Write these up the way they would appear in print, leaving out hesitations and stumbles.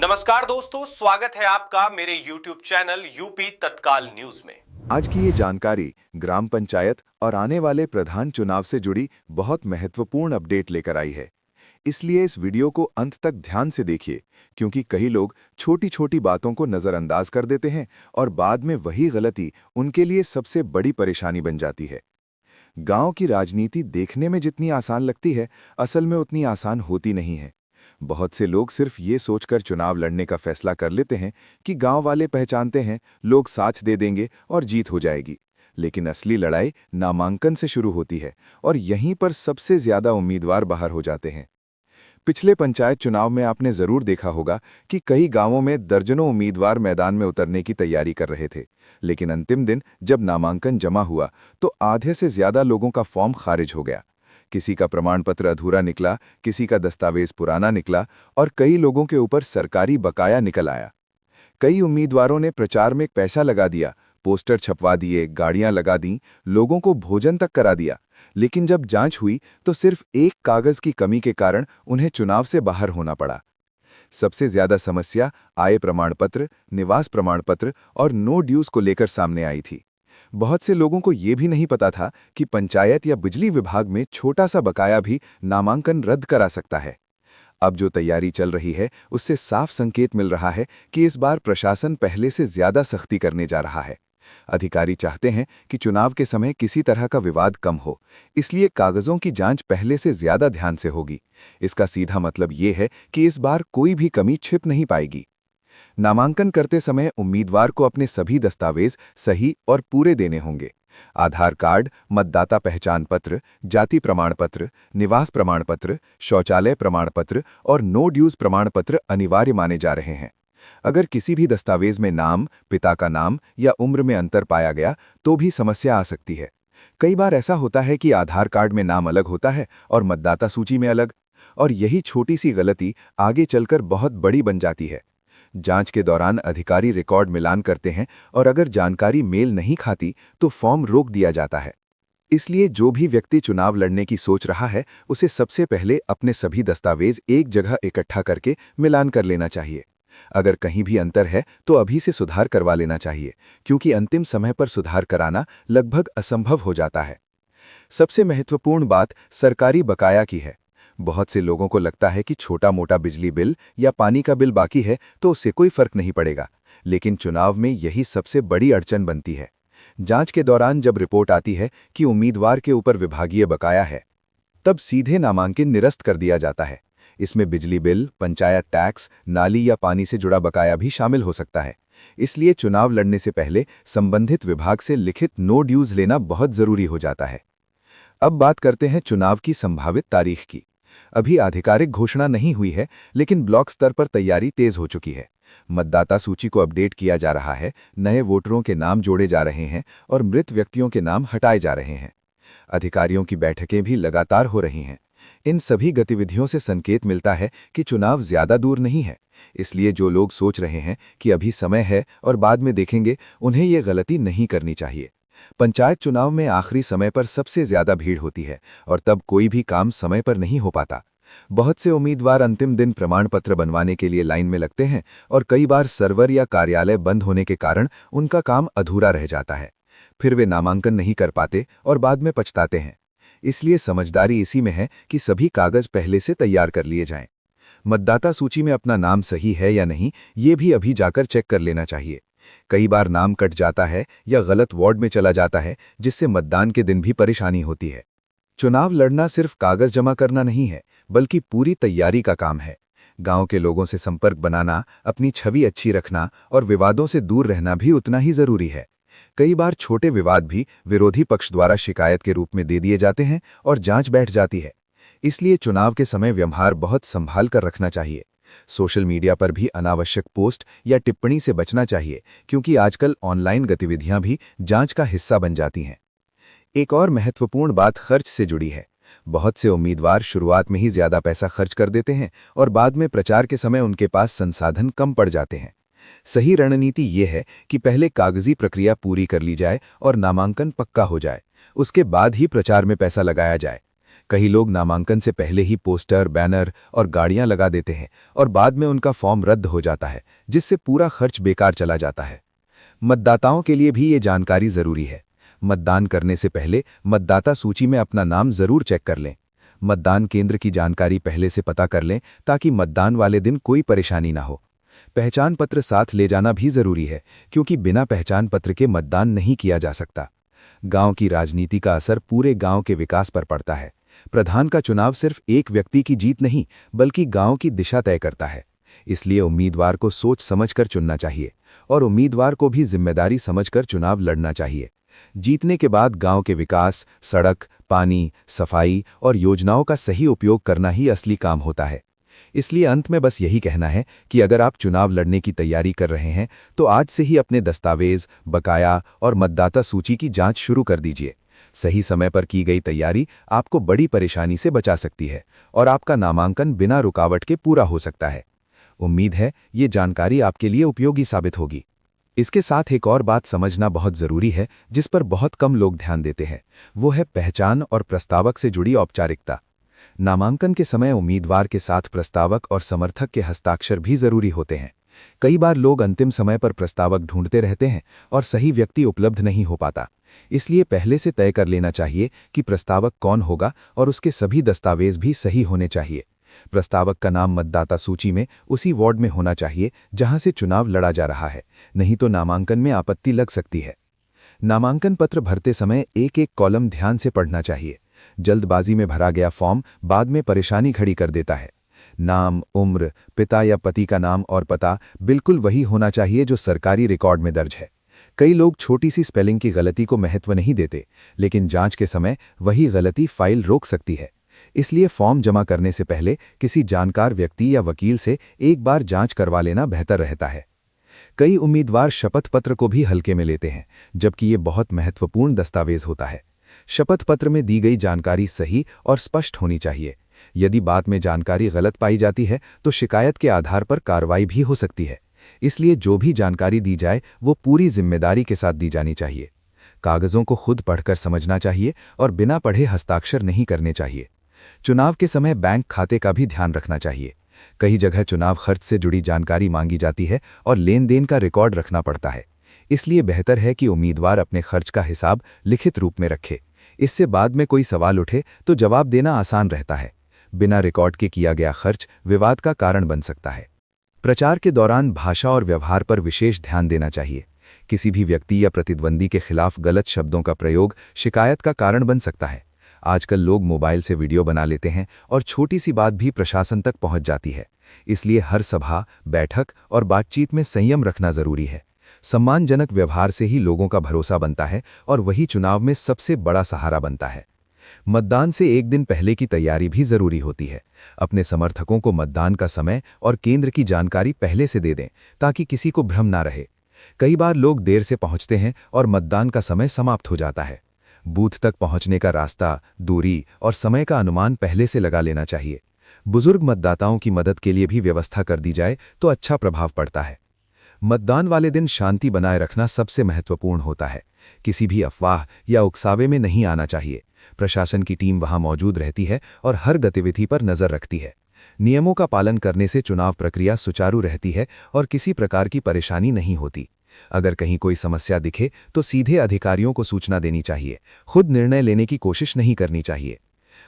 नमस्कार दोस्तों, स्वागत है आपका मेरे YouTube चैनल यूपी तत्काल न्यूज में। आज की ये जानकारी ग्राम पंचायत और आने वाले प्रधान चुनाव से जुड़ी बहुत महत्वपूर्ण अपडेट लेकर आई है। इसलिए इस वीडियो को अंत तक ध्यान से देखिए, क्योंकि कई लोग छोटी छोटी बातों को नज़रअंदाज कर देते हैं और बाद में वही गलती उनके लिए सबसे बड़ी परेशानी बन जाती है। गांव की राजनीति देखने में जितनी आसान लगती है, असल में उतनी आसान होती नहीं है। बहुत से लोग सिर्फ ये सोचकर चुनाव लड़ने का फैसला कर लेते हैं कि गांव वाले पहचानते हैं, लोग साथ दे देंगे और जीत हो जाएगी। लेकिन असली लड़ाई नामांकन से शुरू होती है और यहीं पर सबसे ज्यादा उम्मीदवार बाहर हो जाते हैं। पिछले पंचायत चुनाव में आपने जरूर देखा होगा कि कई गांवों में दर्जनों उम्मीदवार मैदान में उतरने की तैयारी कर रहे थे, लेकिन अंतिम दिन जब नामांकन जमा हुआ तो आधे से ज्यादा लोगों का फॉर्म खारिज हो गया। किसी का प्रमाण पत्र अधूरा निकला, किसी का दस्तावेज पुराना निकला और कई लोगों के ऊपर सरकारी बकाया निकल आया। कई उम्मीदवारों ने प्रचार में पैसा लगा दिया, पोस्टर छपवा दिए, गाड़ियां लगा दी, लोगों को भोजन तक करा दिया, लेकिन जब जांच हुई तो सिर्फ एक कागज की कमी के कारण उन्हें चुनाव से बाहर होना पड़ा। सबसे ज्यादा समस्या आय प्रमाण पत्र, निवास प्रमाण पत्र और नो ड्यूज को लेकर सामने आई थी। बहुत से लोगों को ये भी नहीं पता था कि पंचायत या बिजली विभाग में छोटा सा बकाया भी नामांकन रद्द करा सकता है। अब जो तैयारी चल रही है उससे साफ संकेत मिल रहा है कि इस बार प्रशासन पहले से ज्यादा सख्ती करने जा रहा है। अधिकारी चाहते हैं कि चुनाव के समय किसी तरह का विवाद कम हो, इसलिए कागजों की जांच पहले से ज्यादा ध्यान से होगी। इसका सीधा मतलब ये है कि इस बार कोई भी कमी छिप नहीं पाएगी। नामांकन करते समय उम्मीदवार को अपने सभी दस्तावेज सही और पूरे देने होंगे। आधार कार्ड, मतदाता पहचान पत्र, जाति प्रमाण पत्र, निवास प्रमाण पत्र, शौचालय प्रमाण पत्र और नो ड्यूज प्रमाण पत्र अनिवार्य माने जा रहे हैं। अगर किसी भी दस्तावेज में नाम, पिता का नाम या उम्र में अंतर पाया गया तो भी समस्या आ सकती है। कई बार ऐसा होता है कि आधार कार्ड में नाम अलग होता है और मतदाता सूची में अलग, और यही छोटी सी गलती आगे चलकर बहुत बड़ी बन जाती है। जांच के दौरान अधिकारी रिकॉर्ड मिलान करते हैं और अगर जानकारी मेल नहीं खाती तो फॉर्म रोक दिया जाता है। इसलिए जो भी व्यक्ति चुनाव लड़ने की सोच रहा है, उसे सबसे पहले अपने सभी दस्तावेज एक जगह इकट्ठा करके मिलान कर लेना चाहिए। अगर कहीं भी अंतर है तो अभी से सुधार करवा लेना चाहिए, क्योंकि अंतिम समय पर सुधार कराना लगभग असंभव हो जाता है। सबसे महत्वपूर्ण बात सरकारी बकाया की है। बहुत से लोगों को लगता है कि छोटा मोटा बिजली बिल या पानी का बिल बाकी है तो उससे कोई फर्क नहीं पड़ेगा, लेकिन चुनाव में यही सबसे बड़ी अड़चन बनती है। जांच के दौरान जब रिपोर्ट आती है कि उम्मीदवार के ऊपर विभागीय बकाया है, तब सीधे नामांकन निरस्त कर दिया जाता है। इसमें बिजली बिल, पंचायत टैक्स, नाली या पानी से जुड़ा बकाया भी शामिल हो सकता है। इसलिए चुनाव लड़ने से पहले संबंधित विभाग से लिखित नो ड्यूज लेना बहुत जरूरी हो जाता है। अब बात करते हैं चुनाव की संभावित तारीख की। अभी आधिकारिक घोषणा नहीं हुई है, लेकिन ब्लॉक स्तर पर तैयारी तेज हो चुकी है। मतदाता सूची को अपडेट किया जा रहा है, नए वोटरों के नाम जोड़े जा रहे हैं और मृत व्यक्तियों के नाम हटाए जा रहे हैं। अधिकारियों की बैठकें भी लगातार हो रही हैं। इन सभी गतिविधियों से संकेत मिलता है कि चुनाव ज्यादा दूर नहीं है। इसलिए जो लोग सोच रहे हैं कि अभी समय है और बाद में देखेंगे, उन्हें ये गलती नहीं करनी चाहिए। पंचायत चुनाव में आखिरी समय पर सबसे ज्यादा भीड़ होती है और तब कोई भी काम समय पर नहीं हो पाता। बहुत से उम्मीदवार अंतिम दिन प्रमाण पत्र बनवाने के लिए लाइन में लगते हैं और कई बार सर्वर या कार्यालय बंद होने के कारण उनका काम अधूरा रह जाता है। फिर वे नामांकन नहीं कर पाते और बाद में पछताते हैं। इसलिए समझदारी इसी में है कि सभी कागज पहले से तैयार कर लिए जाएं। मतदाता सूची में अपना नाम सही है या नहीं, ये भी अभी जाकर चेक कर लेना चाहिए। कई बार नाम कट जाता है या गलत वार्ड में चला जाता है, जिससे मतदान के दिन भी परेशानी होती है। चुनाव लड़ना सिर्फ कागज जमा करना नहीं है, बल्कि पूरी तैयारी का काम है। गांव के लोगों से संपर्क बनाना, अपनी छवि अच्छी रखना और विवादों से दूर रहना भी उतना ही जरूरी है। कई बार छोटे विवाद भी विरोधी पक्ष द्वारा शिकायत के रूप में दे दिए जाते हैं और जांच बैठ जाती है। इसलिए चुनाव के समय व्यवहार बहुत संभाल कर रखना चाहिए। सोशल मीडिया पर भी अनावश्यक पोस्ट या टिप्पणी से बचना चाहिए, क्योंकि आजकल ऑनलाइन गतिविधियां भी जांच का हिस्सा बन जाती हैं। एक और महत्वपूर्ण बात खर्च से जुड़ी है। बहुत से उम्मीदवार शुरुआत में ही ज्यादा पैसा खर्च कर देते हैं और बाद में प्रचार के समय उनके पास संसाधन कम पड़ जाते हैं। सही रणनीति ये है कि पहले कागजी प्रक्रिया पूरी कर ली जाए और नामांकन पक्का हो जाए, उसके बाद ही प्रचार में पैसा लगाया जाए। कई लोग नामांकन से पहले ही पोस्टर, बैनर और गाड़ियां लगा देते हैं और बाद में उनका फॉर्म रद्द हो जाता है, जिससे पूरा खर्च बेकार चला जाता है। मतदाताओं के लिए भी ये जानकारी जरूरी है। मतदान करने से पहले मतदाता सूची में अपना नाम जरूर चेक कर लें। मतदान केंद्र की जानकारी पहले से पता कर लें ताकि मतदान वाले दिन कोई परेशानी ना हो। पहचान पत्र साथ ले जाना भी जरूरी है, क्योंकि बिना पहचान पत्र के मतदान नहीं किया जा सकता। गांव की राजनीति का असर पूरे गांव के विकास पर पड़ता है। प्रधान का चुनाव सिर्फ एक व्यक्ति की जीत नहीं, बल्कि गांव की दिशा तय करता है। इसलिए उम्मीदवार को सोच समझकर चुनना चाहिए और उम्मीदवार को भी जिम्मेदारी समझकर चुनाव लड़ना चाहिए। जीतने के बाद गांव के विकास, सड़क, पानी, सफाई और योजनाओं का सही उपयोग करना ही असली काम होता है। इसलिए अंत में बस यही कहना है कि अगर आप चुनाव लड़ने की तैयारी कर रहे हैं तो आज से ही अपने दस्तावेज, बकाया और मतदाता सूची की जांच शुरू कर दीजिए। सही समय पर की गई तैयारी आपको बड़ी परेशानी से बचा सकती है और आपका नामांकन बिना रुकावट के पूरा हो सकता है। उम्मीद है ये जानकारी आपके लिए उपयोगी साबित होगी। इसके साथ एक और बात समझना बहुत जरूरी है, जिस पर बहुत कम लोग ध्यान देते हैं। वो है पहचान और प्रस्तावक से जुड़ी औपचारिकता। नामांकन के समय उम्मीदवार के साथ प्रस्तावक और समर्थक के हस्ताक्षर भी जरूरी होते हैं। कई बार लोग अंतिम समय पर प्रस्तावक ढूंढते रहते हैं और सही व्यक्ति उपलब्ध नहीं हो पाता। इसलिए पहले से तय कर लेना चाहिए कि प्रस्तावक कौन होगा और उसके सभी दस्तावेज भी सही होने चाहिए। प्रस्तावक का नाम मतदाता सूची में उसी वार्ड में होना चाहिए जहां से चुनाव लड़ा जा रहा है, नहीं तो नामांकन में आपत्ति लग सकती है। नामांकन पत्र भरते समय एक एक कॉलम ध्यान से पढ़ना चाहिए। जल्दबाजी में भरा गया फॉर्म बाद में परेशानी खड़ी कर देता है। नाम, उम्र, पिता या पति का नाम और पता बिल्कुल वही होना चाहिए जो सरकारी रिकॉर्ड में दर्ज है। कई लोग छोटी सी स्पेलिंग की गलती को महत्व नहीं देते, लेकिन जांच के समय वही गलती फाइल रोक सकती है। इसलिए फॉर्म जमा करने से पहले किसी जानकार व्यक्ति या वकील से एक बार जांच करवा लेना बेहतर रहता है। कई उम्मीदवार शपथ पत्र को भी हल्के में लेते हैं, जबकि ये बहुत महत्वपूर्ण दस्तावेज होता है। शपथ पत्र में दी गई जानकारी सही और स्पष्ट होनी चाहिए। यदि बाद में जानकारी गलत पाई जाती है तो शिकायत के आधार पर कार्रवाई भी हो सकती है। इसलिए जो भी जानकारी दी जाए वो पूरी जिम्मेदारी के साथ दी जानी चाहिए। कागजों को खुद पढ़कर समझना चाहिए और बिना पढ़े हस्ताक्षर नहीं करने चाहिए। चुनाव के समय बैंक खाते का भी ध्यान रखना चाहिए। कई जगह चुनाव खर्च से जुड़ी जानकारी मांगी जाती है और लेन देन का रिकॉर्ड रखना पड़ता है। इसलिए बेहतर है कि उम्मीदवार अपने खर्च का हिसाब लिखित रूप में रखे। इससे बाद में कोई सवाल उठे तो जवाब देना आसान रहता है। बिना रिकॉर्ड के किया गया खर्च विवाद का कारण बन सकता है। प्रचार के दौरान भाषा और व्यवहार पर विशेष ध्यान देना चाहिए। किसी भी व्यक्ति या प्रतिद्वंदी के खिलाफ गलत शब्दों का प्रयोग शिकायत का कारण बन सकता है। आजकल लोग मोबाइल से वीडियो बना लेते हैं और छोटी सी बात भी प्रशासन तक पहुंच जाती है। इसलिए हर सभा, बैठक और बातचीत में संयम रखना जरूरी है। सम्मानजनक व्यवहार से ही लोगों का भरोसा बनता है और वही चुनाव में सबसे बड़ा सहारा बनता है। मतदान से एक दिन पहले की तैयारी भी जरूरी होती है। अपने समर्थकों को मतदान का समय और केंद्र की जानकारी पहले से दे दें ताकि किसी को भ्रम ना रहे। कई बार लोग देर से पहुंचते हैं और मतदान का समय समाप्त हो जाता है। बूथ तक पहुंचने का रास्ता, दूरी और समय का अनुमान पहले से लगा लेना चाहिए। बुजुर्ग मतदाताओं की मदद के लिए भी व्यवस्था कर दी जाए तो अच्छा प्रभाव पड़ता है। मतदान वाले दिन शांति बनाए रखना सबसे महत्वपूर्ण होता है। किसी भी अफवाह या उकसावे में नहीं आना चाहिए। प्रशासन की टीम वहां मौजूद रहती है और हर गतिविधि पर नजर रखती है। नियमों का पालन करने से चुनाव प्रक्रिया सुचारू रहती है और किसी प्रकार की परेशानी नहीं होती। अगर कहीं कोई समस्या दिखे तो सीधे अधिकारियों को सूचना देनी चाहिए। खुद निर्णय लेने की कोशिश नहीं करनी चाहिए।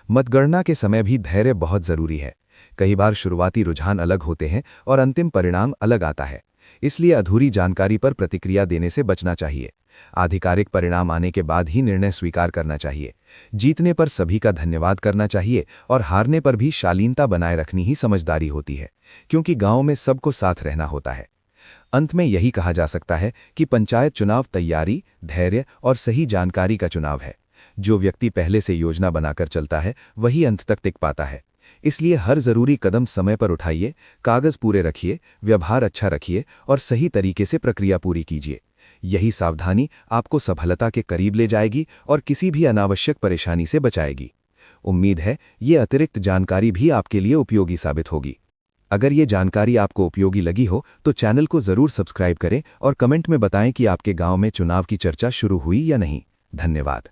मतगणना के समय भी धैर्य बहुत जरूरी है। कई बार शुरुआती रुझान अलग होते हैं और अंतिम परिणाम अलग आता है। इसलिए अधूरी जानकारी पर प्रतिक्रिया देने से बचना चाहिए। आधिकारिक परिणाम आने के बाद ही निर्णय स्वीकार करना चाहिए। जीतने पर सभी का धन्यवाद करना चाहिए और हारने पर भी शालीनता बनाए रखनी ही समझदारी होती है, क्योंकि गांव में सबको साथ रहना होता है। अंत में यही कहा जा सकता है कि पंचायत चुनाव तैयारी, धैर्य और सही जानकारी का चुनाव है। जो व्यक्ति पहले से योजना बनाकर चलता है वही अंत तक टिक पाता है। इसलिए हर जरूरी कदम समय पर उठाइए, कागज पूरे रखिए, व्यवहार अच्छा रखिए और सही तरीके से प्रक्रिया पूरी कीजिए। यही सावधानी आपको सफलता के करीब ले जाएगी और किसी भी अनावश्यक परेशानी से बचाएगी। उम्मीद है ये अतिरिक्त जानकारी भी आपके लिए उपयोगी साबित होगी। अगर ये जानकारी आपको उपयोगी लगी हो तो चैनल को जरूर सब्सक्राइब करें और कमेंट में बताएं कि आपके गांव में चुनाव की चर्चा शुरू हुई या नहीं। धन्यवाद।